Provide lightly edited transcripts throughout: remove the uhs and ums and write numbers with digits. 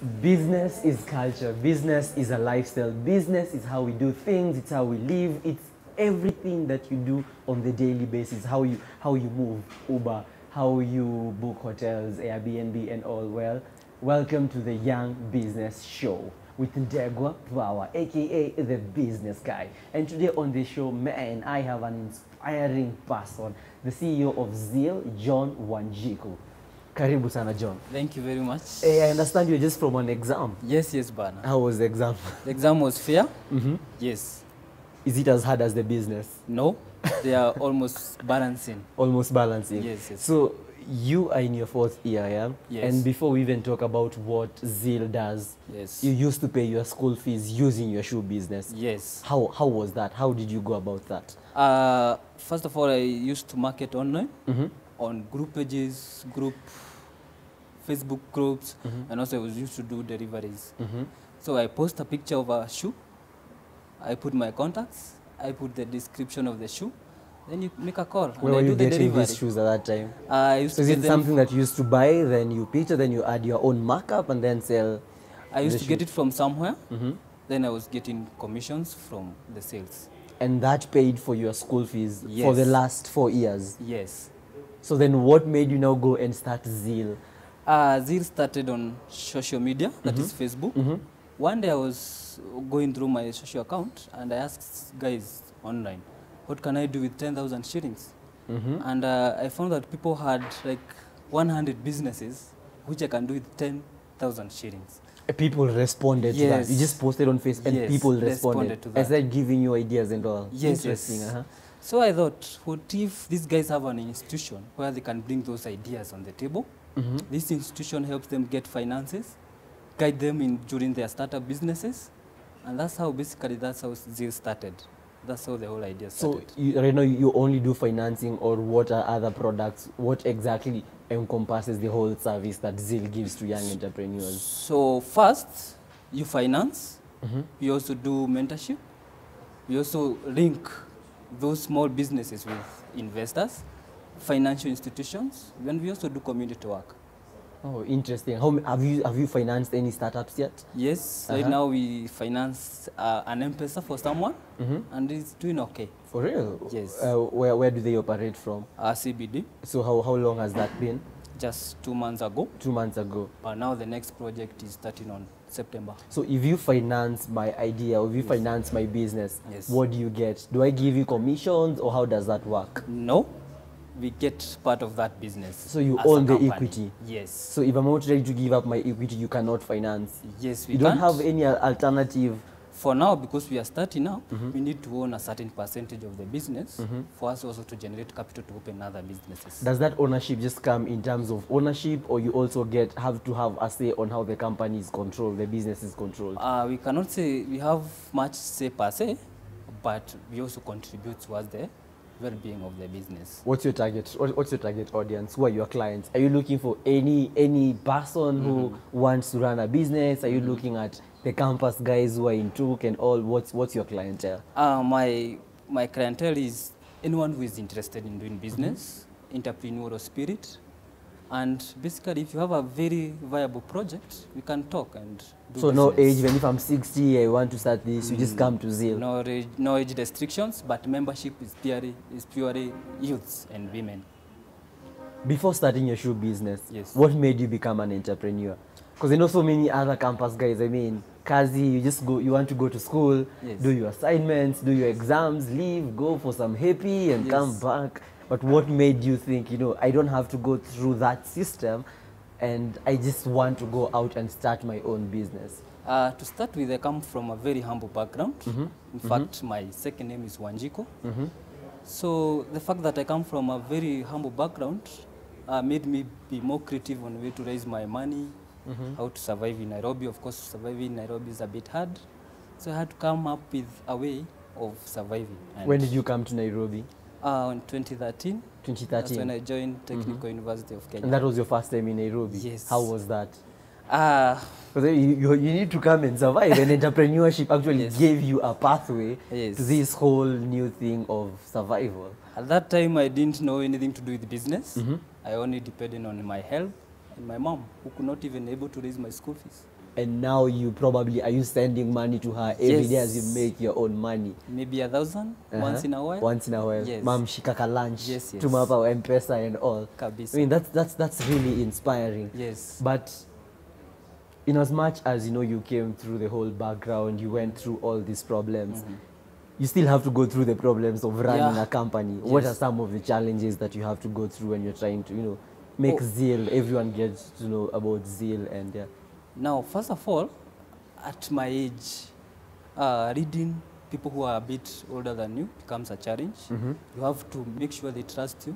Business is culture. Business is a lifestyle. Business is how we do things. It's how we live. It's everything that you do on the daily basis. How you move Uber, how you book hotels, Airbnb, and all. Well, welcome to the Young Business Show with Ndegwa Power, aka the Business Guy. And today on the show, man, I have an inspiring person, the CEO of Zeal, John Wanjiku. Karibu sana, John. Thank you very much. Hey, I understand you're just from an exam. Yes, Bana. How was the exam? The exam was fair. Yes. Is it as hard as the business? No, they are almost balancing. Almost balancing. Yes. So you are in your fourth year, yeah? Yes. And before we even talk about what Zeal does, Yes. you used to pay your school fees using your shoe business. Yes. How was that? How did you go about that? First of all, I used to market online on group pages, Facebook groups, and also I was used to do deliveries. So I post a picture of a shoe, I put my contacts, I put the description of the shoe, then you make a call. Where were you getting these shoes at that time? I used So to is get it them. something that you used to buy, then you picture, then you add your own markup and then sell? I used the to get it from somewhere. Mhm. Then I was getting commissions from the sales. And that paid for your school fees for Yes. the last 4 years. Yes. So then what made you now go and start Zeal? Zeal started on social media, that is Facebook. One day I was going through my social account and I asked guys online, what can I do with 10,000 shillings? And I found that people had like 100 businesses which I can do with 10,000 shillings. People responded to that. Yes. You just posted on Facebook and Yes, people responded responded to and that. started giving you ideas and all. Yes, Interesting. yes. So I thought, what if these guys have an institution where they can bring those ideas on the table? This institution helps them get finances, guide them in during their startup businesses, and that's how Zeal started. That's how the whole idea So started. right now you only do financing, or what are other products? What exactly encompasses the whole service that Zeal gives to young entrepreneurs? So first, you finance. You also do mentorship. We also link those small businesses with investors, financial institutions, and we also do community work. Oh, interesting. Have you financed any startups yet? Yes, right now we finance an M-Pesa for someone, and it's doing okay. For real? Yes. Where do they operate from? CBD, So how long has that been? just 2 months ago. 2 months ago. But now the next project is starting on September. So if you finance my idea, or if you finance my business, Yes. what do you get? Do I give you commissions, or how does that work? No, we get part of that business. So you as a own the company. equity? Yes. So if I'm not ready to give up my equity, you cannot finance? Yes, we You don't can't. have any alternative? For now, because we are starting up, we need to own a certain percentage of the business for us also to generate capital to open other businesses. Does that ownership just come in terms of ownership, or you also have to have a say on how the company is controlled, the business is controlled? We cannot say we have much say per se, but we also contribute towards the well-being of the business. What's your target? What's your target audience? Who are your clients? Are you looking for any person who wants to run a business? Are you looking at the campus guys who are in Tuk and all? What's your clientele? My clientele is anyone who is interested in doing business, entrepreneurial spirit, and basically if you have a very viable project, we can talk and do So no business. age, even if I'm 60, I want to start this, you just come to Zeal. No age restrictions, but membership is purely youths and women. Before starting your shoe business, Yes. what made you become an entrepreneur? Because I know so many other campus guys, I mean, Kazi, you want to go to school, Yes. do your assignments, do your exams, leave, go for some happy and Yes. come back. But what made you think, I don't have to go through that system and I just want to go out and start my own business? To start with, I come from a very humble background. In fact, my second name is Wanjiku. So the fact that I come from a very humble background made me be more creative on where to raise my money, how to survive in Nairobi. Of course, surviving in Nairobi is a bit hard. So I had to come up with a way of surviving. And When did you come to Nairobi? in 2013. 2013. That's when I joined Technical University of Kenya. And that was your first time in Nairobi? Yes. How was that? Uh, Because you need to come and survive, and entrepreneurship actually Yes. gave you a pathway Yes. to this whole new thing of survival. At that time, I didn't know anything to do with business. I only depended on my help and my mom, who could not even able to raise my school fees. and now you probably, are you sending money to her every day as you Yes. make your own money? Maybe 1,000 once in a while. Once in a while. Yes. Mom, shikaka lunch. Yes, yes. Tuma hapa M-Pesa and all. Kabisa. I mean, that's really inspiring. Yes. But in as much as, you know, you came through the whole background, you went through all these problems, you still have to go through the problems of running Yeah. a company. What are Yes. some of the challenges that you have to go through when you're trying to, you know, make Oh. Zeal, everyone gets to know about Zeal, and yeah. Now, first of all, at my age, reading people who are a bit older than you becomes a challenge. You have to make sure they trust you,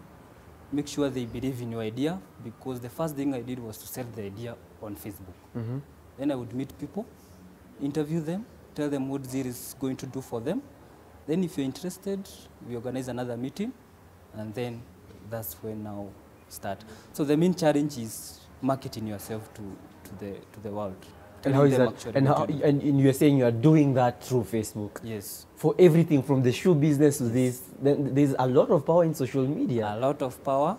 make sure they believe in your idea, because the first thing I did was to sell the idea on Facebook. Then I would meet people, interview them, tell them what Zeal is going to do for them. Then if you're interested, we organize another meeting, and then that's when now start. So the main challenge is marketing yourself to the world. And Telling how is them that? actually And, what how, you do. and you're saying you are doing that through Facebook? Yes, For everything from the shoe business to this, then there's a lot of power in social media. a lot of power.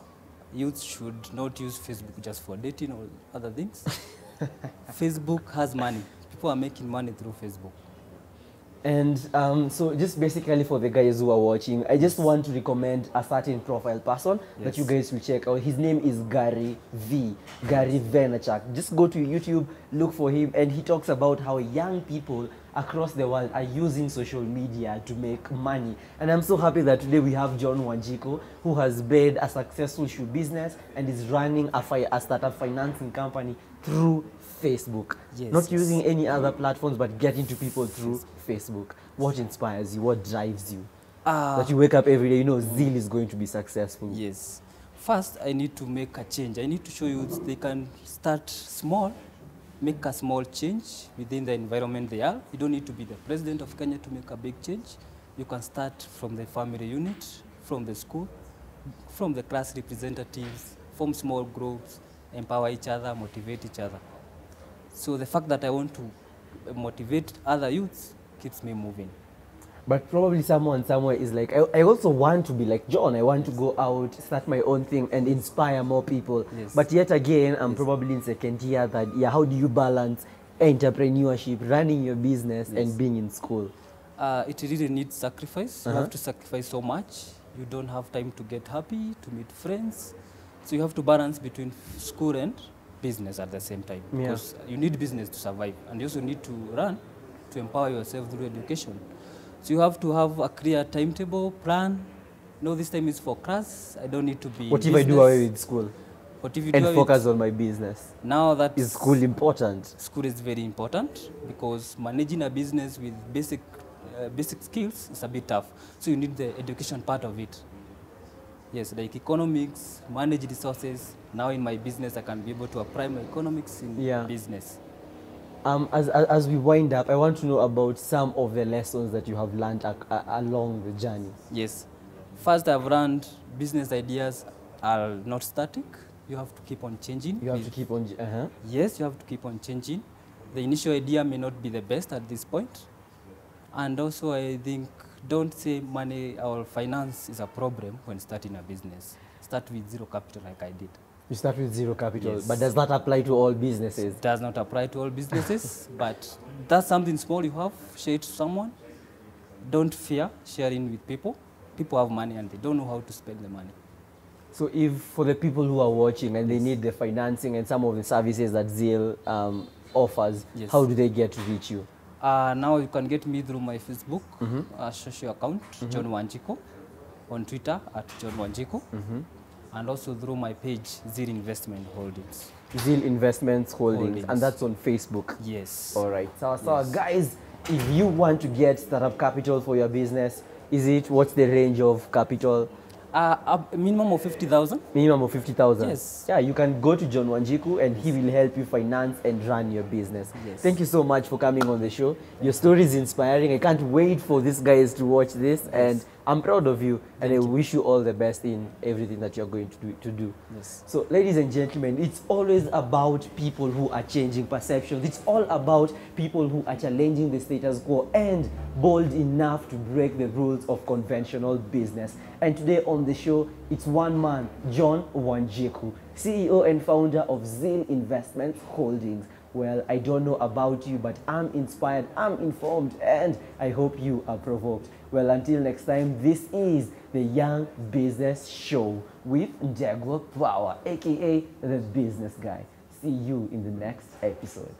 Youth should not use Facebook just for dating or other things. Facebook has money. People are making money through Facebook. And so just basically for the guys who are watching, I just want to recommend a certain profile person that you Yes. guys will check out. His name is Gary Vaynerchuk. Just go to YouTube, look for him, and he talks about how young people across the world are using social media to make money. And I'm so happy that today we have John Wanjiku, who has built a successful shoe business and is running a startup financing company through Facebook. Yes, Not yes. using any other platforms, but getting to people through Facebook. What inspires you? What drives you? That you wake up every day, you know, Zeal is going to be successful. Yes. First, I need to make a change. I need to show you they can start small, make a small change within the environment they are. You don't need to be the president of Kenya to make a big change. You can start from the family unit, from the school, from the class representatives, form small groups, empower each other, motivate each other. So the fact that I want to motivate other youths keeps me moving. But probably someone somewhere is like, I also want to be like John. I want to go out, start my own thing, and inspire more people. Yes. But yet again, I'm probably in second year, third year. How do you balance entrepreneurship, running your business, and being in school? It really needs sacrifice. You have to sacrifice so much. You don't have time to get happy, to meet friends. So you have to balance between school and business at the same time. Yeah. Because you need business to survive, and you also need to run to empower yourself through education. So you have to have a clear timetable, plan. No, this time is for class. I don't need to be What if business. I do away with school What if you and do away focus on my business? now that Is school important? School is very important because managing a business with basic skills is a bit tough. So you need the education part of it. Yes, like economics, manage resources. Now in my business, I can be able to apply my economics in business. As we wind up, I want to know about some of the lessons that you have learned along the journey. Yes. First, I've learned business ideas are not static. You have to keep on changing. You have to keep on. Yes, you have to keep on changing. The initial idea may not be the best at this point. And also, I think, don't say money or finance is a problem when starting a business. Start with zero capital like I did. You start with zero capital, Yes. but does that apply to all businesses? It does not apply to all businesses, but that's something small you have, share it to someone. Don't fear sharing with people. People have money and they don't know how to spend the money. So if for the people who are watching and they need the financing and some of the services that Zeal offers, Yes. how do they get to reach you? Now you can get me through my Facebook social account, John Wanjiku, on Twitter at John Wanjiku, and also through my page, Zeal Investment Holdings. Zeal Investments Holdings, Holdings. and that's on Facebook. Yes. All right. So guys, if you want to get startup capital for your business, what's the range of capital? A minimum of 50,000. Minimum of 50,000. Yes. Yeah, you can go to John Wanjiku and he will help you finance and run your business. Yes. Thank you so much for coming on the show. Your story is inspiring. I can't wait for these guys to watch this, and I'm proud of you, and I wish you all the best in everything that you're going to do. Yes. So, ladies and gentlemen, it's always about people who are changing perceptions. It's all about people who are challenging the status quo and bold enough to break the rules of conventional business. And today on the show, it's one man, John Wanjiku, CEO and founder of Zeal Investments Holdings. Well, I don't know about you, but I'm inspired, I'm informed, and I hope you are provoked. Well, until next time, this is the Young Business Show with Njegwa Power, aka the Business Guy. See you in the next episode.